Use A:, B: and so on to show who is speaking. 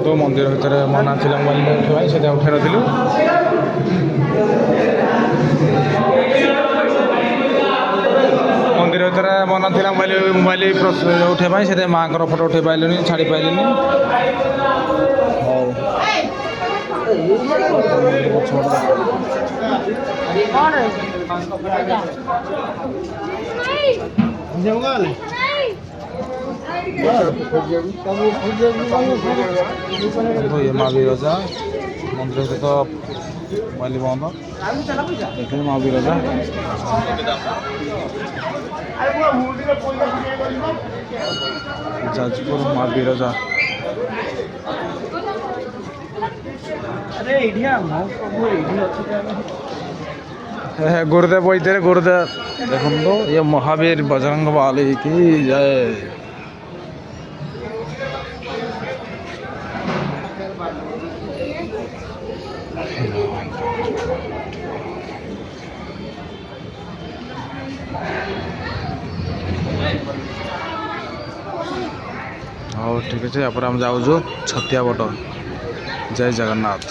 A: तो मंदिर भितर मना थी मोबाइल उठे से उठे नु मंदिर भितर मना थी मोबाइल मोबाइल उठे से माँ फोटो उठे पारे छाड़ी पारे ये माँ बिरजा मंदिर से तो मोबाइल बंद देखिए माँ बिरजा जाजपुर माँ बिरजा गुरुदेव वैद्य गुरुदेव देखो तो ये महावीर बजरंग वाली की जय। हाँ ठीक है, यहाँ पर हम जाऊँ छतिया बट। जय जगन्नाथ।